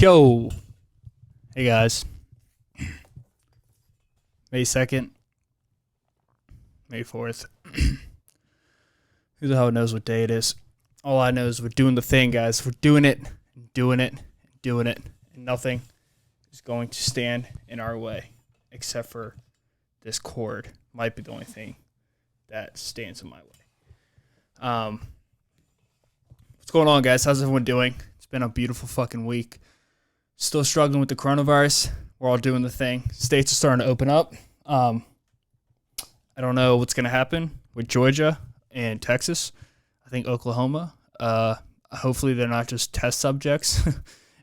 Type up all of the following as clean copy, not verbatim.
Yo. Hey guys. May 2nd. May 4th. Who the hell knows what day it is? All I know is we're doing the thing, guys. We're doing it, and nothing is going to stand in our way except for this cord. Might be the only thing that stands in my way. What's going on, guys? How's everyone doing? It's been a beautiful fucking week. Still struggling with the coronavirus. We're all doing the thing. States are starting to open up. I don't know what's going to happen with Georgia and Texas. I think Oklahoma. Hopefully they're not just test subjects,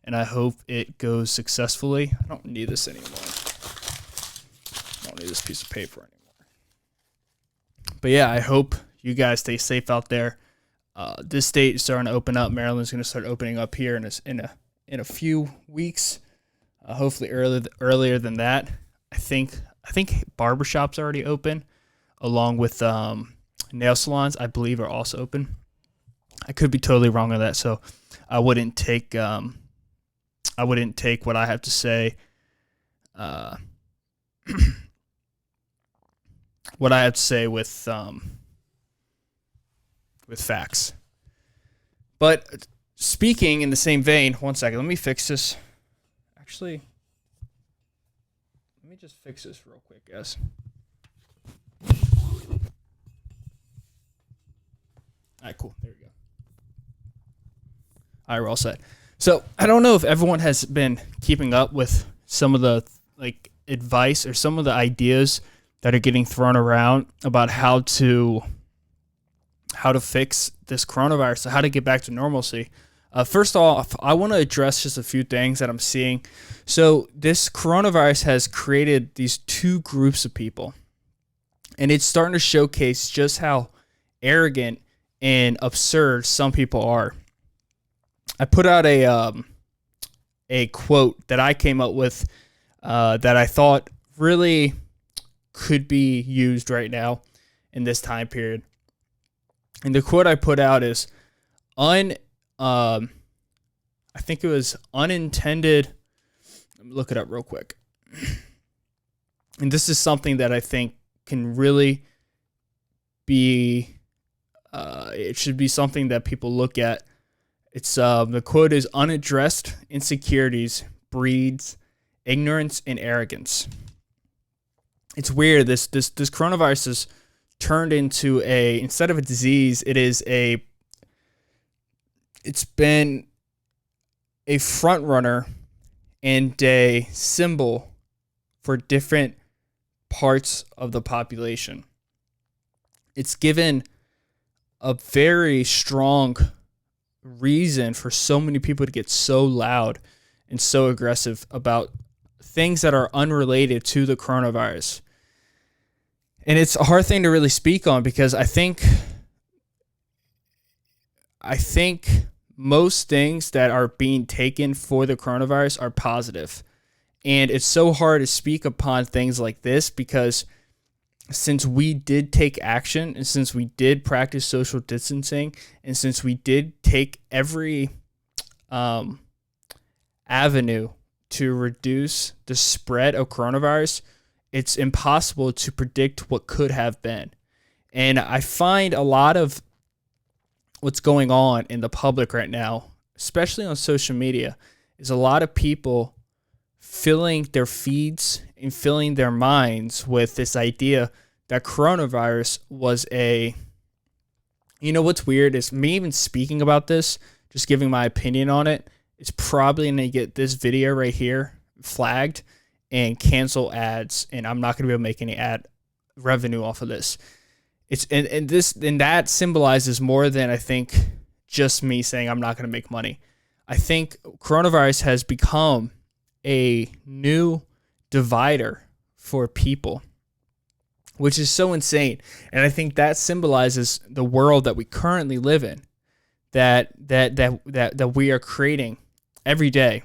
and I hope it goes successfully. I don't need this anymore. I don't need this piece of paper anymore. But yeah, I hope you guys stay safe out there. This state is starting to open up. Maryland's going to start opening up here in a few weeks. Hopefully earlier than that. I think barbershops are already open, along with nail salons. I believe are also open. I could be totally wrong on that, so I wouldn't take what I have to say. What I have to say with facts. But speaking in the same vein, one second, let me fix this. Actually, let me just fix this real quick, guys. All right, cool. There we go. All right, we're all set. So I don't know if everyone has been keeping up with some of the advice or some of the ideas that are getting thrown around about how to fix this coronavirus, so how to get back to normalcy. First off, I want to address just a few things that I'm seeing. So this coronavirus has created these two groups of people, and it's starting to showcase just how arrogant and absurd some people are. I put out a quote that I came up with that I thought really could be used right now in this time period. And the quote I put out is I think it was unintended. Let me look it up real quick. And this is something that I think can really be, it should be something that people look at. It's the quote is, unaddressed insecurities breeds ignorance and arrogance. It's weird. This coronavirus is turned into instead of a disease, it's been a front runner and a symbol for different parts of the population. It's given a very strong reason for so many people to get so loud and so aggressive about things that are unrelated to the coronavirus. And it's a hard thing to really speak on because I think most things that are being taken for the coronavirus are positive. And it's so hard to speak upon things like this because since we did take action and since we did practice social distancing and since we did take every avenue to reduce the spread of coronavirus, it's impossible to predict what could have been. And I find a lot of what's going on in the public right now, especially on social media, is a lot of people filling their feeds and filling their minds with this idea that coronavirus was what's weird is me even speaking about this, just giving my opinion on it, it's probably going to get this video right here flagged and cancel ads, and I'm not going to be able to make any ad revenue off of this. And that symbolizes more than I think just me saying I'm not going to make money. I think coronavirus has become a new divider for people, which is so insane. And I think that symbolizes the world that we currently live in, that we are creating every day.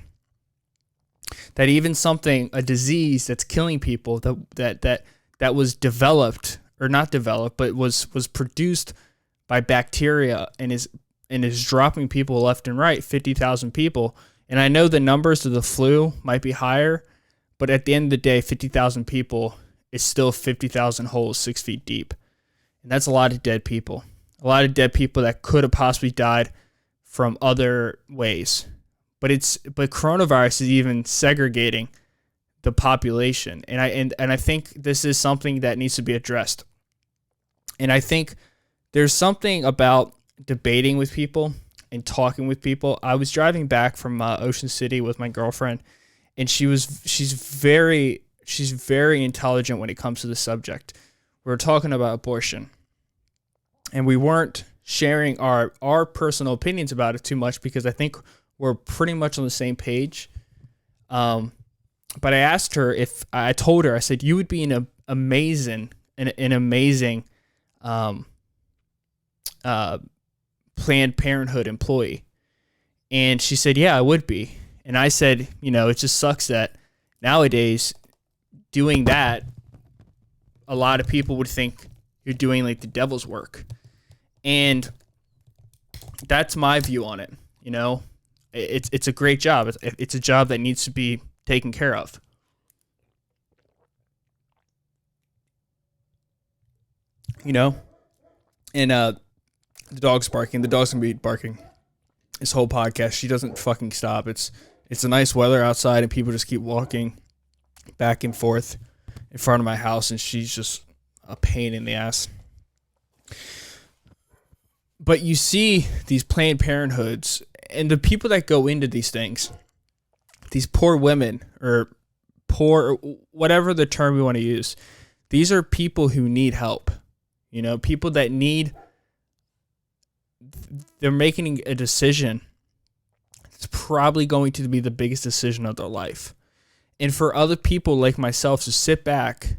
That even a disease that's killing people that was developed or not developed, but was produced by bacteria and is dropping people left and right, 50,000 people And I know the numbers of the flu might be higher, but at the end of the day, 50,000 people is still 50,000 holes 6 feet deep. And that's a lot of dead people. A lot of dead people that could have possibly died from other ways. But coronavirus is even segregating the population. And I think this is something that needs to be addressed. And I think there's something about debating with people and talking with people. I was driving back from Ocean City with my girlfriend, and she's very intelligent when it comes to the subject. We were talking about abortion, and we weren't sharing our personal opinions about it too much because I think we're pretty much on the same page. But I asked her I told her, I said, you would be an amazing Planned Parenthood employee. And she said, yeah, I would be. And I said, it just sucks that nowadays doing that, a lot of people would think you're doing like the devil's work. And that's my view on it. It's a great job. It's a job that needs to be taken care of. And the dog's barking. The dog's gonna be barking this whole podcast. She doesn't fucking stop. It's a nice weather outside, and people just keep walking back and forth in front of my house, and she's just a pain in the ass. But you see these Planned Parenthoods, and the people that go into these things, these poor women, or poor, whatever the term we want to use, these are people who need help. People that they're making a decision. It's probably going to be the biggest decision of their life. And for other people like myself to sit back,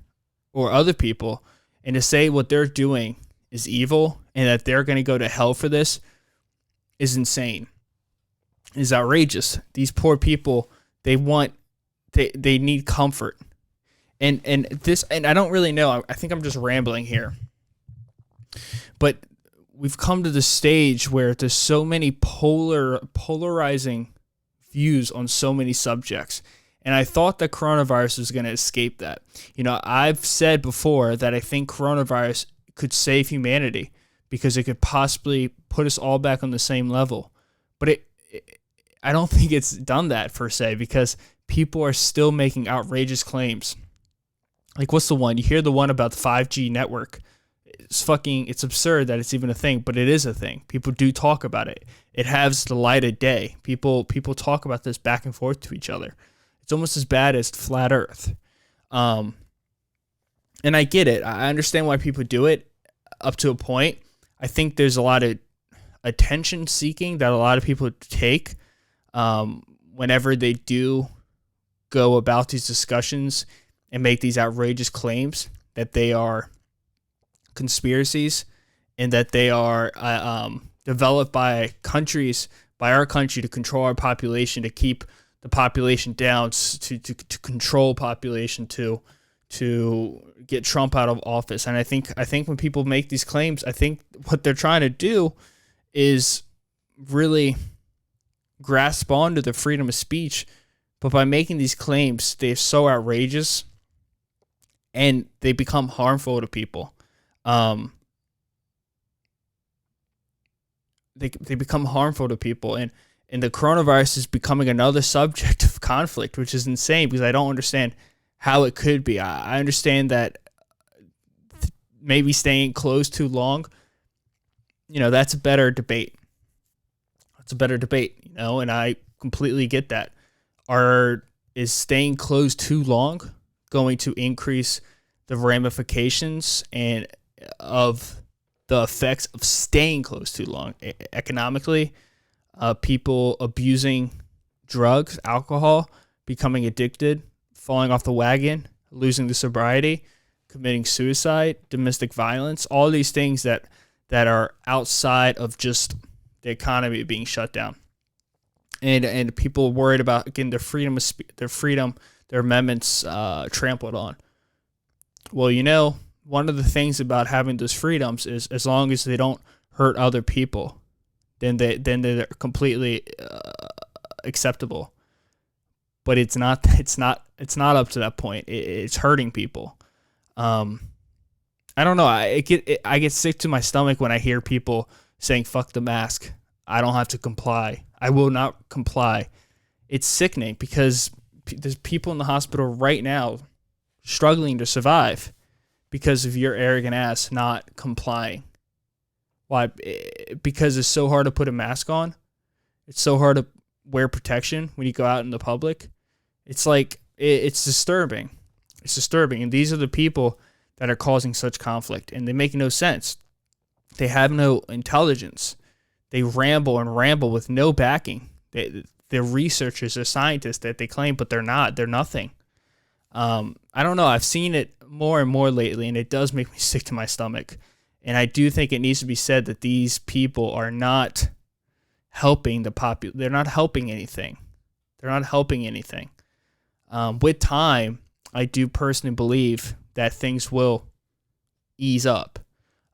or other people, and to say what they're doing is evil and that they're going to go to hell for this is insane. Is outrageous. These poor people, they need comfort. And I don't really know. I think I'm just rambling here. But we've come to the stage where there's so many polarizing views on so many subjects. And I thought that coronavirus was going to escape that. I've said before that I think coronavirus could save humanity because it could possibly put us all back on the same level. But I don't think it's done that per se, because people are still making outrageous claims. Like, what's the one? You hear the one about the 5G network. It's absurd that it's even a thing, but it is a thing. People do talk about it. It has the light of day. People talk about this back and forth to each other. It's almost as bad as flat Earth. And I get it. I understand why people do it up to a point. I think there's a lot of attention seeking that a lot of people take whenever they do go about these discussions and make these outrageous claims that they are conspiracies and that they are developed by our country to control our population, to keep the population down, to control population, to get Trump out of office. And I think when people make these claims, I think what they're trying to do is really grasp onto the freedom of speech. But by making these claims, they're so outrageous and they become harmful to people. They become harmful to people, and the coronavirus is becoming another subject of conflict, which is insane because I don't understand how it could be. I understand that maybe staying closed too long, that's a better debate. And I completely get that. Is staying closed too long going to increase the ramifications and of the effects of staying closed too long economically? People abusing drugs, alcohol, becoming addicted, falling off the wagon, losing the sobriety, committing suicide, domestic violence, all these things that are outside of just the economy being shut down. And people worried about, again, their freedom, their amendments trampled on. Well, one of the things about having those freedoms is as long as they don't hurt other people, then they're completely acceptable. But it's not up to that point. It's hurting people. I don't know. I get sick to my stomach when I hear people saying "fuck the mask." I don't have to comply. I will not comply. It's sickening because there's people in the hospital right now struggling to survive because of your arrogant ass not complying. Why? Because it's so hard to put a mask on. It's so hard to wear protection when you go out in the public. It's like, it's disturbing. It's disturbing. And these are the people that are causing such conflict, and they make no sense. They have no intelligence. They ramble and ramble with no backing. They're researchers, they're scientists that they claim, but they're not. They're nothing. I don't know. I've seen it more and more lately, and it does make me sick to my stomach. And I do think it needs to be said that these people are not helping the They're not helping anything. They're not helping anything. With time, I do personally believe that things will ease up.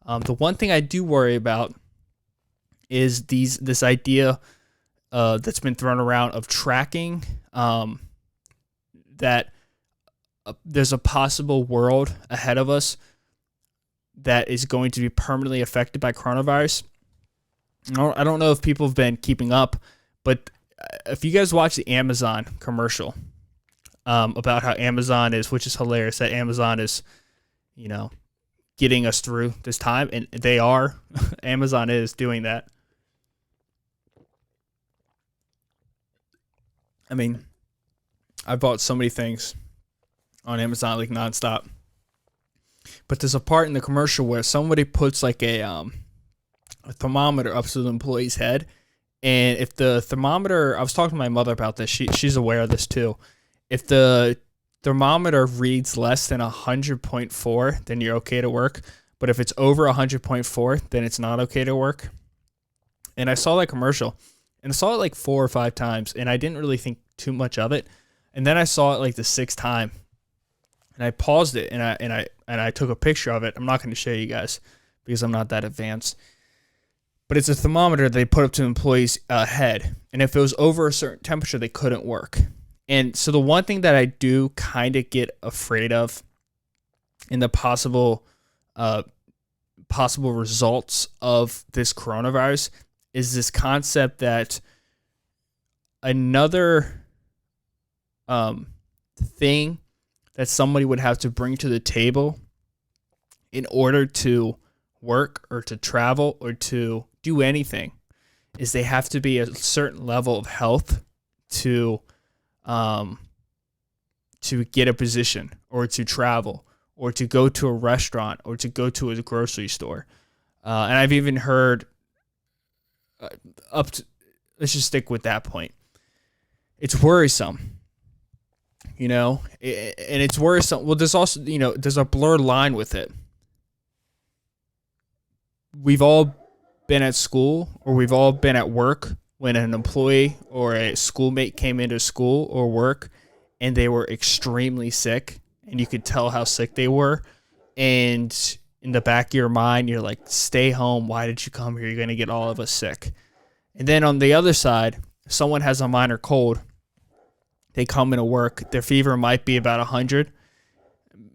The one thing I do worry about is this idea that's been thrown around of tracking, that there's a possible world ahead of us that is going to be permanently affected by coronavirus. I don't know if people have been keeping up, but if you guys watch the Amazon commercial about how Amazon is, which is hilarious, that Amazon is, getting us through this time, and they are. Amazon is doing that. I mean, I bought so many things on Amazon like nonstop. But there's a part in the commercial where somebody puts like a thermometer up to the employee's head, and if the thermometer, I was talking to my mother about this, she's aware of this too. If the thermometer reads less than 100.4, then you're okay to work. But if it's over 100.4, then it's not okay to work. And I saw that commercial, and I saw it like 4 or 5 times, and I didn't really think too much of it. And then I saw it like the 6th time, and I paused it, and I took a picture of it. I'm not going to show you guys because I'm not that advanced. But it's a thermometer they put up to an employee's head, and if it was over a certain temperature, they couldn't work. And so the one thing that I do kind of get afraid of in the possible results of this coronavirus is this concept that another thing that somebody would have to bring to the table in order to work or to travel or to do anything is they have to be a certain level of health to get a position or to travel or to go to a restaurant or to go to a grocery store. And I've even heard let's just stick with that point. It's worrisome, and it's worrisome. Well, there's also, there's a blurred line with it. We've all been at school or we've all been at work when an employee or a schoolmate came into school or work and they were extremely sick and you could tell how sick they were. And in the back of your mind, you're like, stay home. Why did you come here? You're going to get all of us sick. And then on the other side, if someone has a minor cold, they come into work, their fever might be about 100.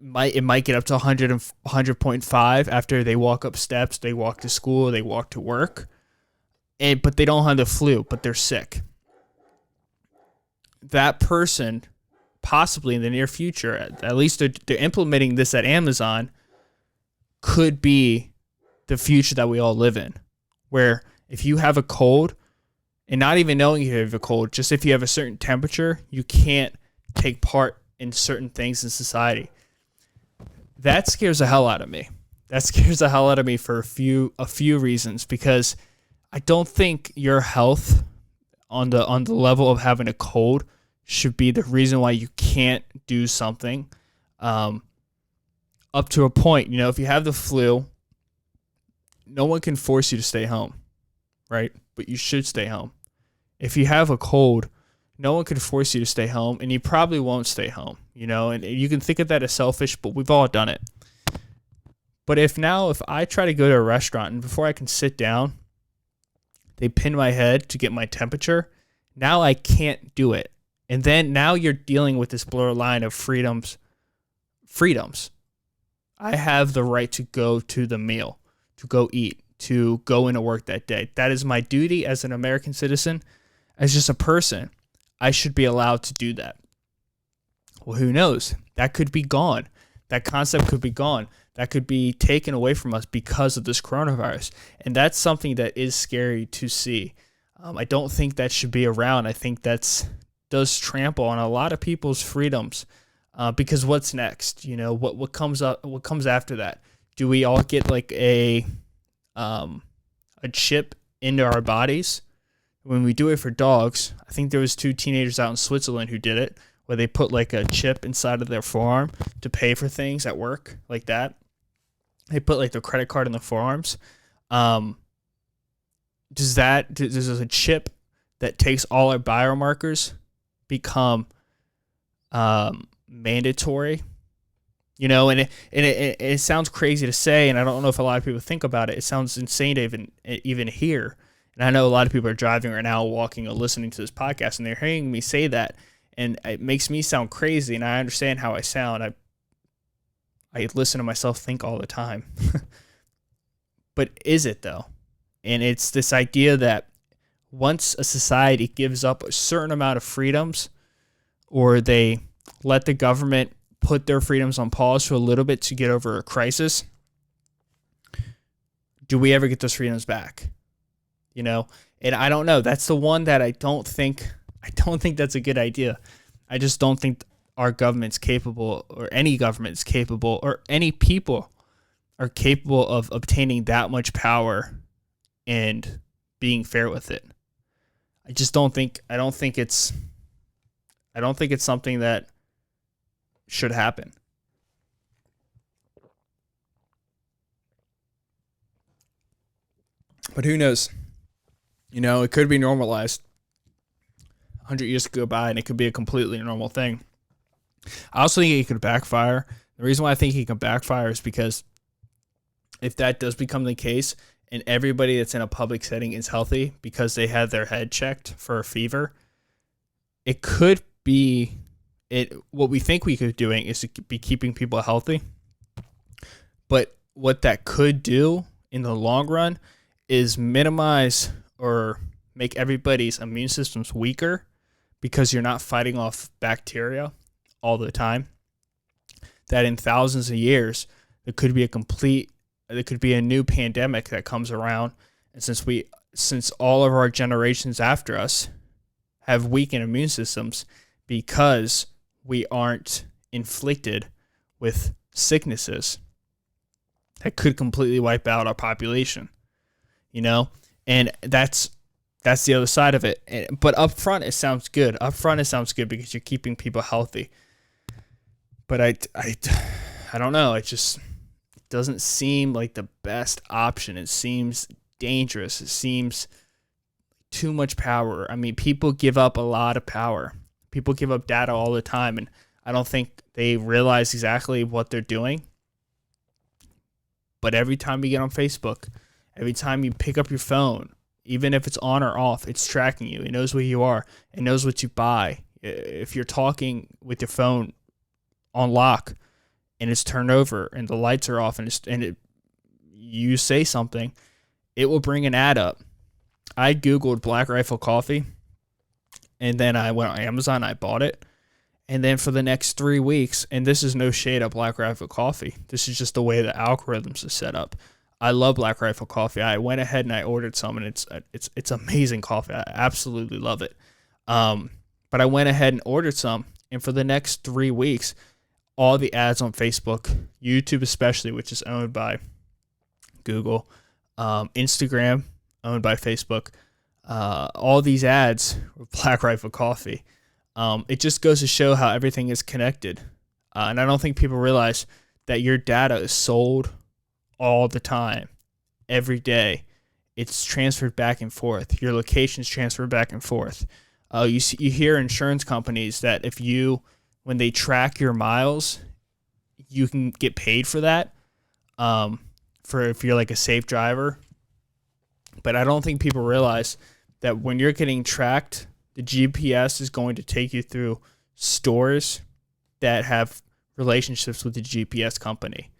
It might get up to 100 and 100.5 after they walk up steps, they walk to school, they walk to work. But they don't have the flu, but they're sick. That person, possibly in the near future, at least they're implementing this at Amazon, could be the future that we all live in. Where if you have a cold, and not even knowing you have a cold, just if you have a certain temperature, you can't take part in certain things in society. That scares the hell out of me. That scares the hell out of me for a few reasons, because I don't think your health on the level of having a cold should be the reason why you can't do something. Up to a point, if you have the flu, no one can force you to stay home, right? But you should stay home. If you have a cold, no one can force you to stay home, and you probably won't stay home, and you can think of that as selfish, but we've all done it. But if I try to go to a restaurant and before I can sit down, they pin my head to get my temperature, Now I can't do it. And then now you're dealing with this blurred line of freedoms. I have the right to go to the meal, to go eat, to go into work that day. That is my duty as an American citizen. As just a person, I should be allowed to do that. Well, who knows? That could be gone. That concept could be gone. That could be taken away from us because of this coronavirus. And that's something that is scary to see. I don't think that should be around. I think does trample on a lot of people's freedoms. Because what's next? You know, what comes up? What comes after that? Do we all get like a chip into our bodies? When we do it for dogs, I think there was 2 teenagers out in Switzerland who did it, where they put like a chip inside of their forearm to pay for things at work like that. They put like their credit card in the forearms. Does a chip that takes all our biomarkers become mandatory? You know, and it sounds crazy to say, and I don't know if a lot of people think about it. It sounds insane to even hear. And I know a lot of people are driving right now, walking or listening to this podcast, and they're hearing me say that, and it makes me sound crazy. And I understand how I sound. I listen to myself think all the time. But is it though? And it's this idea that once a society gives up a certain amount of freedoms, or they let the government put their freedoms on pause for a little bit to get over a crisis, do we ever get those freedoms back? You know, and I don't know. That's the one that I don't think that's a good idea. I just don't think our government's capable, or any government's capable, or any people are capable of obtaining that much power and being fair with it. I don't think it's something that should happen. But who knows? You know, it could be normalized. 100 years could go by and it could be a completely normal thing. I also think it could backfire. The reason why I think it can backfire is because if that does become the case and everybody that's in a public setting is healthy because they had their head checked for a fever, it could be what we think we could be doing is to be keeping people healthy. But what that could do in the long run is minimize or make everybody's immune systems weaker because you're not fighting off bacteria all the time. That in thousands of years, there could be a new pandemic that comes around. And since all of our generations after us have weakened immune systems because we aren't inflicted with sicknesses that could completely wipe out our population, you know? And that's the other side of it. But up front, it sounds good. Up front, it sounds good because you're keeping people healthy. But I don't know. It just doesn't seem like the best option. It seems dangerous. It seems too much power. I mean, people give up a lot of power. People give up data all the time, and I don't think they realize exactly what they're doing. But every time you get on Facebook, every time you pick up your phone, even if it's on or off, it's tracking you. It knows where you are. It knows what you buy. If you're talking with your phone on lock and it's turned over and the lights are off and you say something, it will bring an ad up. I Googled Black Rifle Coffee, and then I went on Amazon, I bought it. And then for the next 3 weeks, and this is no shade of Black Rifle Coffee, this is just the way the algorithms are set up. I love Black Rifle Coffee. I went ahead and I ordered some, and it's amazing coffee. I absolutely love it. But I went ahead and ordered some, and for the next 3 weeks, all the ads on Facebook, YouTube especially, which is owned by Google, Instagram, owned by Facebook, all these ads were Black Rifle Coffee. It just goes to show how everything is connected. And I don't think people realize that your data is sold all the time, every day. It's transferred back and forth. Your location's transferred back and forth. You hear insurance companies that when they track your miles, you can get paid for that, for if you're like a safe driver. But I don't think people realize that when you're getting tracked The GPS is going to take you through stores that have relationships with the GPS company.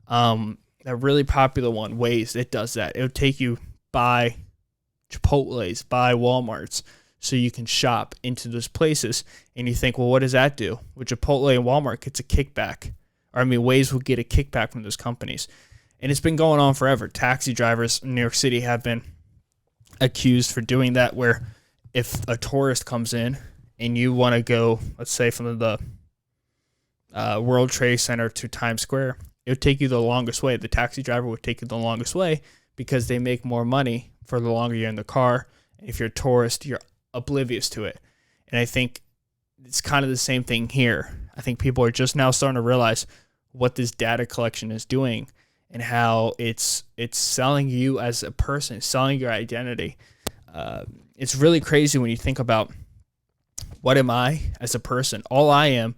A really popular one, Waze, it does that. It would take you by Chipotle's, by Walmart's, so you can shop into those places. And you think, well, what does that do? Well, Chipotle and Walmart gets a kickback. Waze will get a kickback from those companies. And it's been going on forever. Taxi drivers in New York City have been accused for doing that, where if a tourist comes in and you want to go, let's say, from the World Trade Center to Times Square, it would take you the longest way. The taxi driver would take you the longest way because they make more money for the longer you're in the car. And if you're a tourist, you're oblivious to it. And I think it's kind of the same thing here. I think people are just now starting to realize what this data collection is doing and how it's selling you as a person, selling your identity. It's really crazy when you think about, what am I as a person? All I am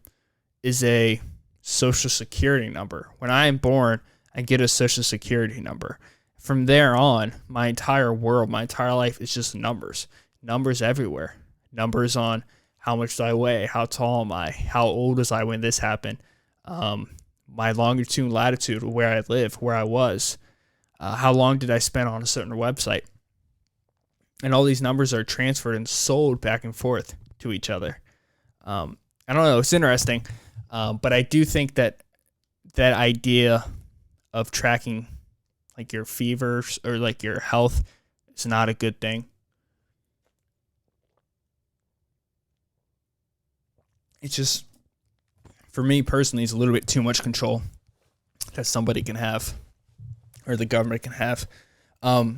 is a social security number. When I am born, I get a social security number. From there on, my entire world, my entire life is just numbers. Numbers everywhere. Numbers on how much do I weigh, how tall am I, how old was I when this happened, my longitude, latitude, where I live, where I was, how long did I spend on a certain website. And all these numbers are transferred and sold back and forth to each other. I don't know, it's interesting. But I do think that idea of tracking like your fevers or like your health is not a good thing. It's just, for me personally, it's a little bit too much control that somebody can have or the government can have. I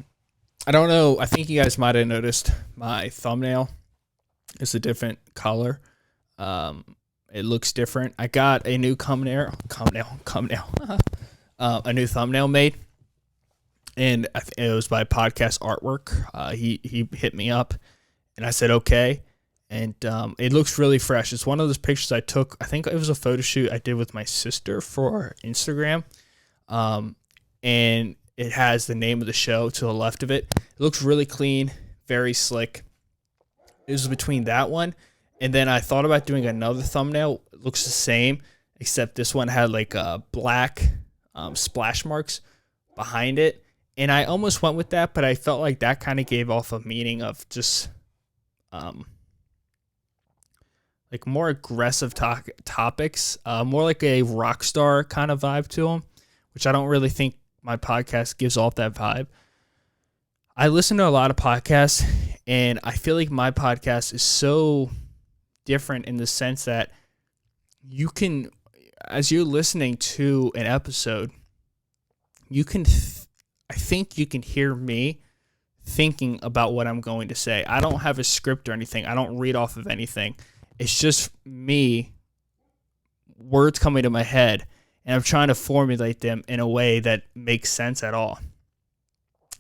don't know. I think you guys might have noticed my thumbnail is a different color. It looks different. I got a new a new thumbnail made, and it was by Podcast Artwork. He hit me up, and I said okay, and it looks really fresh. It's one of those pictures I took. I think it was a photo shoot I did with my sister for Instagram, and it has the name of the show to the left of it. It looks really clean, very slick. It was between that one. And then I thought about doing another thumbnail. It looks the same, except this one had like black splash marks behind it. And I almost went with that, but I felt like that kind of gave off a meaning of just like more aggressive topics, more like a rock star kind of vibe to them, which I don't really think my podcast gives off that vibe. I listen to a lot of podcasts, and I feel like my podcast is so different in the sense that you can, as you're listening to an episode, you can, I think you can hear me thinking about what I'm going to say. I don't have a script or anything. I don't read off of anything. It's just me, words coming to my head, and I'm trying to formulate them in a way that makes sense at all.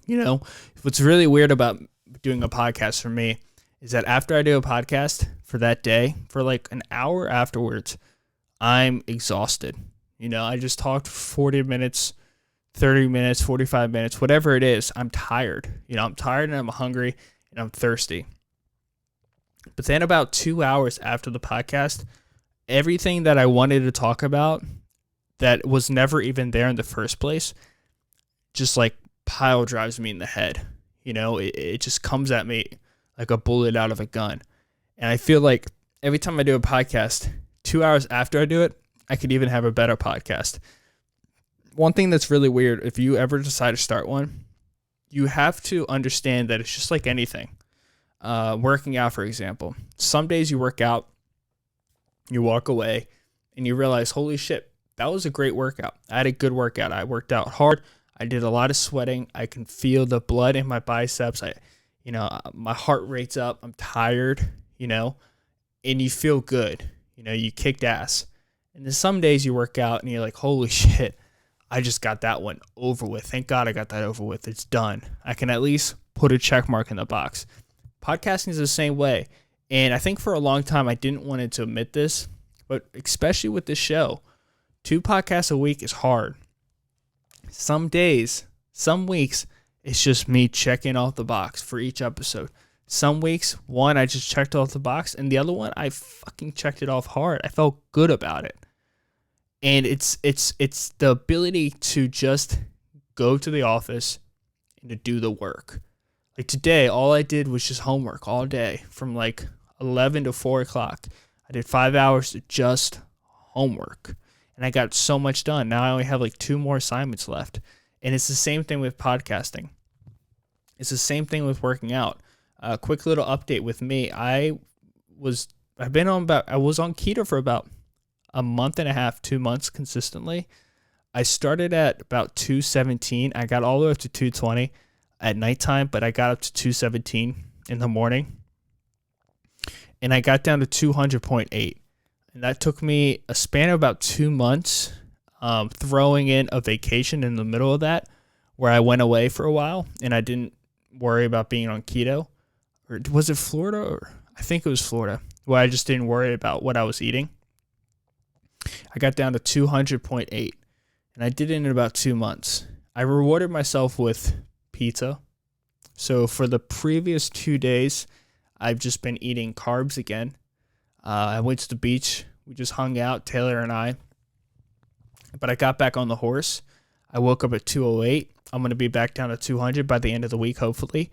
You know, what's really weird about doing a podcast for me is that after I do a podcast for that day, for like an hour afterwards, I'm exhausted. You know, I just talked 40 minutes, 30 minutes, 45 minutes, whatever it is. I'm tired. You know, I'm tired and I'm hungry and I'm thirsty. But then about 2 hours after the podcast, everything that I wanted to talk about that was never even there in the first place just like pile drives me in the head. You know, it just comes at me like a bullet out of a gun. And I feel like every time I do a podcast, 2 hours after I do it, I could even have a better podcast. One thing that's really weird, if you ever decide to start one, you have to understand that it's just like anything. Working out, for example. Some days you work out, you walk away, and you realize, holy shit, that was a great workout. I had a good workout. I worked out hard. I did a lot of sweating. I can feel the blood in my biceps. My heart rate's up. I'm tired, and you feel good. You kicked ass. And then some days you work out and you're like, holy shit, I just got that one over with. Thank God I got that over with. It's done. I can at least put a check mark in the box. Podcasting is the same way. And I think for a long time I didn't want to admit this, but especially with this show, 2 podcasts a week is hard. Some days, some weeks, it's just me checking off the box for each episode. Some weeks, one, I just checked off the box, and the other one, I fucking checked it off hard. I felt good about it. And it's the ability to just go to the office and to do the work. Like today, all I did was just homework all day from like 11 to 4 o'clock. I did 5 hours of just homework, and I got so much done. Now I only have like 2 more assignments left. And it's the same thing with podcasting. It's the same thing with working out. A quick little update with me. I was on keto for about a month and a half, 2 months consistently. I started at about 217. I got all the way up to 220 at nighttime, but I got up to 217 in the morning. And I got down to 200.8. And that took me a span of about 2 months, throwing in a vacation in the middle of that, where I went away for a while and I didn't worry about being on keto. Or was it Florida? Or I think it was Florida, where I just didn't worry about what I was eating. I got down to 200.8, and I did it in about 2 months. I rewarded myself with pizza. So for the previous 2 days, I've just been eating carbs again. I went to the beach. We just hung out, Taylor and I. But I got back on the horse. I woke up at 208. I'm going to be back down to 200 by the end of the week, hopefully.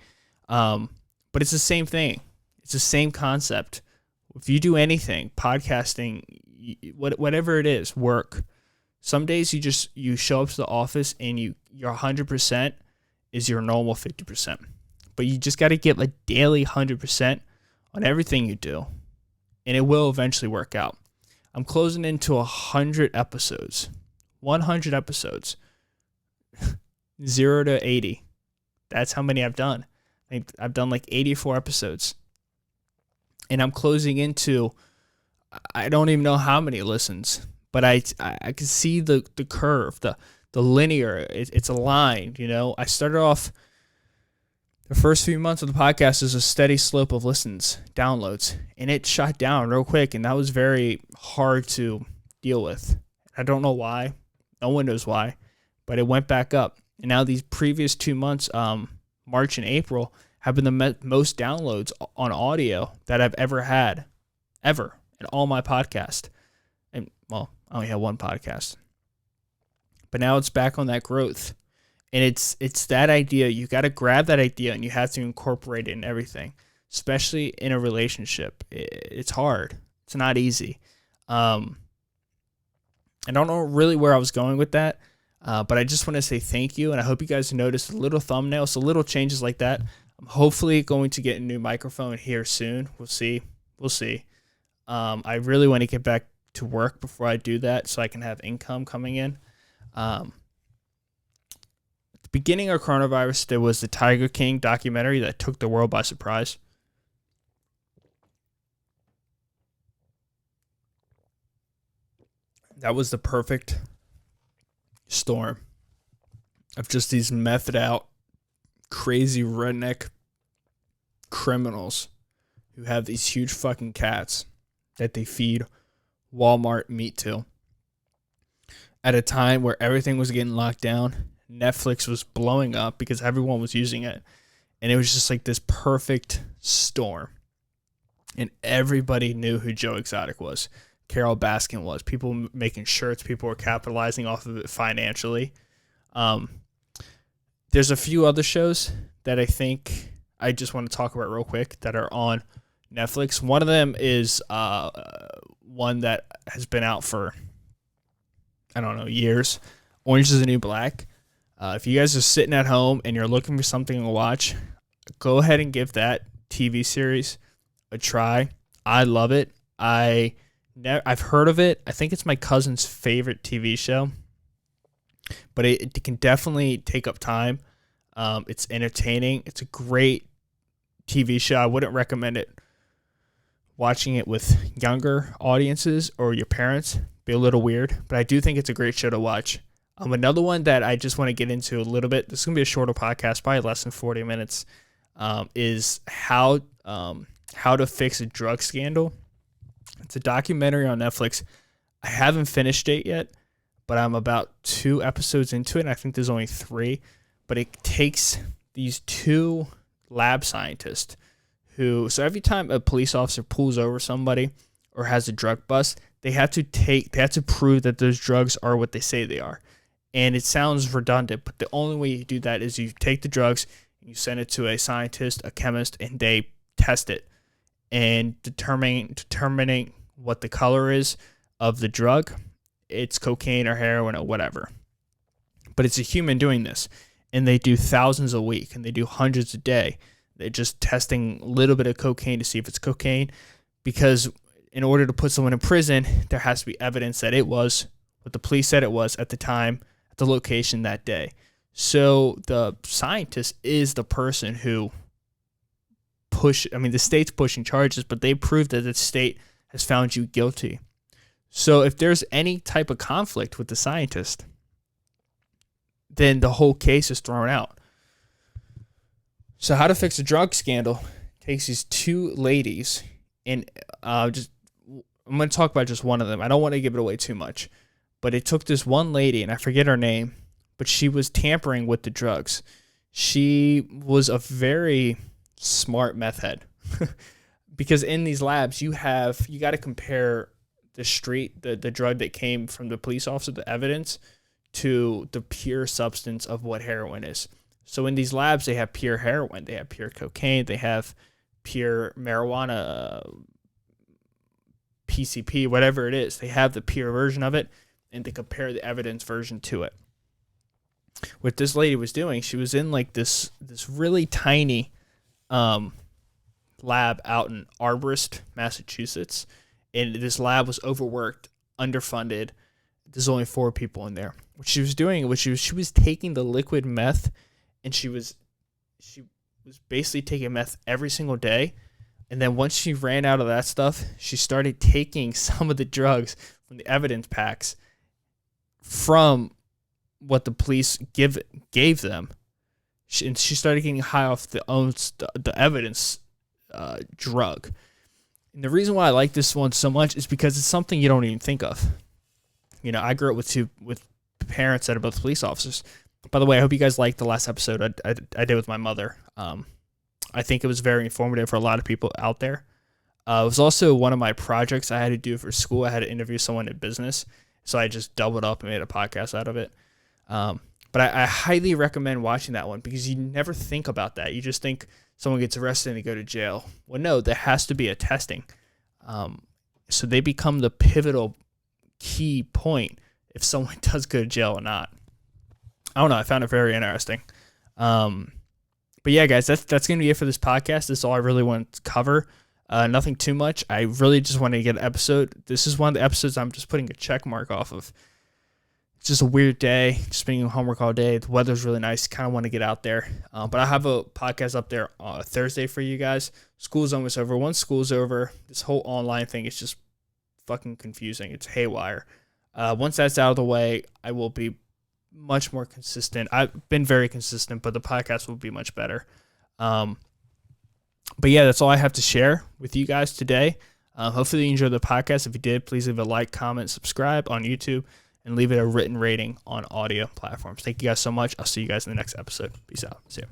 But it's the same thing. It's the same concept. If you do anything, podcasting, whatever it is, work. Some days you show up to the office and your 100% is your normal 50%. But you just got to give a daily 100% on everything you do, and it will eventually work out. I'm closing into 100 episodes. 100 episodes. 0 to 80. That's how many I've done. I think I've done like 84 episodes. And I'm closing into, I don't even know how many listens, but I can see the curve, the linear, it's a line, you know. I started off the first few months of the podcast as a steady slope of listens, downloads, and it shot down real quick, and that was very hard to deal with. I don't know why. No one knows why, but it went back up. And now these previous 2 months, March and April, have been the most downloads on audio that I've ever had, ever, in all my podcasts. And, well, I only had one podcast. But now it's back on that growth. And it's that idea. You got to grab that idea and you have to incorporate it in everything, especially in a relationship. It's hard. It's not easy. I don't know really where I was going with that, but I just want to say thank you. And I hope you guys noticed the little thumbnail. So little changes like that. I'm hopefully going to get a new microphone here soon. We'll see. I really want to get back to work before I do that so I can have income coming in. At the beginning of coronavirus, there was the Tiger King documentary that took the world by surprise. That was the perfect storm of just these methed out, crazy redneck criminals who have these huge fucking cats that they feed Walmart meat to. At a time where everything was getting locked down, Netflix was blowing up because everyone was using it. And it was just like this perfect storm. And everybody knew who Joe Exotic was. Carol Baskin was. People making shirts. People were capitalizing off of it financially. There's a few other shows that I think I just want to talk about real quick that are on Netflix. One of them is one that has been out for, I don't know, years. Orange is the New Black. If you guys are sitting at home and you're looking for something to watch, go ahead and give that TV series a try. I love it. I've heard of it. I think it's my cousin's favorite TV show, but it can definitely take up time. It's entertaining. It's a great TV show. I wouldn't recommend it watching it with younger audiences or your parents. Be a little weird, but I do think it's a great show to watch. Another one that I just want to get into a little bit, this is going to be a shorter podcast, probably less than 40 minutes, is how to fix a drug scandal. It's a documentary on Netflix. I haven't finished it yet, but I'm about 2 episodes into it, and I think there's only 3. But it takes these 2 lab scientists so every time a police officer pulls over somebody or has a drug bust, they have to prove that those drugs are what they say they are. And it sounds redundant, but the only way you do that is you take the drugs, you send it to a scientist, a chemist, and they test it and determining what the color is of the drug. It's cocaine or heroin or whatever. But it's a human doing this, and they do thousands a week, and they do hundreds a day. They're just testing a little bit of cocaine to see if it's cocaine, because in order to put someone in prison, there has to be evidence that it was what the police said it was at the time, at the location that day. So the scientist is the person who the state's pushing charges, but they proved that the state has found you guilty. So if there's any type of conflict with the scientist, then the whole case is thrown out. So How to Fix a Drug Scandal takes these two ladies, and I'm going to talk about just one of them. I don't want to give it away too much, but it took this one lady, and I forget her name, but she was tampering with the drugs. She was a very smart meth head because in these labs you got to compare the drug that came from the police officer, the evidence, to the pure substance of what heroin is. So in these labs, they have pure heroin, they have pure cocaine, they have pure marijuana, PCP, whatever it is. They have the pure version of it, and they compare the evidence version to it. What this lady was doing, she was in like this really tiny lab out in Arborist, Massachusetts, and this lab was overworked, underfunded. There's only 4 people in there. What she was doing was she was taking the liquid meth, and she was basically taking meth every single day. And then once she ran out of that stuff, she started taking some of the drugs from the evidence packs from what the police gave them. And she started getting high off the evidence drug. And the reason why I like this one so much is because it's something you don't even think of. You know, I grew up with parents that are both police officers. By the way, I hope you guys liked the last episode I did with my mother. I think it was very informative for a lot of people out there. It was also one of my projects I had to do for school. I had to interview someone in business, so I just doubled up and made a podcast out of it. But I highly recommend watching that one because you never think about that. You just think someone gets arrested and they go to jail. Well, no, there has to be a testing. So they become the pivotal key point if someone does go to jail or not. I don't know. I found it very interesting. But yeah, guys, that's going to be it for this podcast. This is all I really want to cover. Nothing too much. I really just wanted to get an episode. This is one of the episodes I'm just putting a check mark off of. It's just a weird day, just being homework all day. The weather's really nice. Kind of want to get out there. But I have a podcast up there on Thursday for you guys. School's almost over. Once school's over, this whole online thing is just fucking confusing. It's haywire. Once that's out of the way, I will be much more consistent. I've been very consistent, but the podcast will be much better. But yeah, that's all I have to share with you guys today. Hopefully you enjoyed the podcast. If you did, please leave a like, comment, subscribe on YouTube, and leave it a written rating on audio platforms. Thank you guys so much. I'll see you guys in the next episode. Peace out. See ya.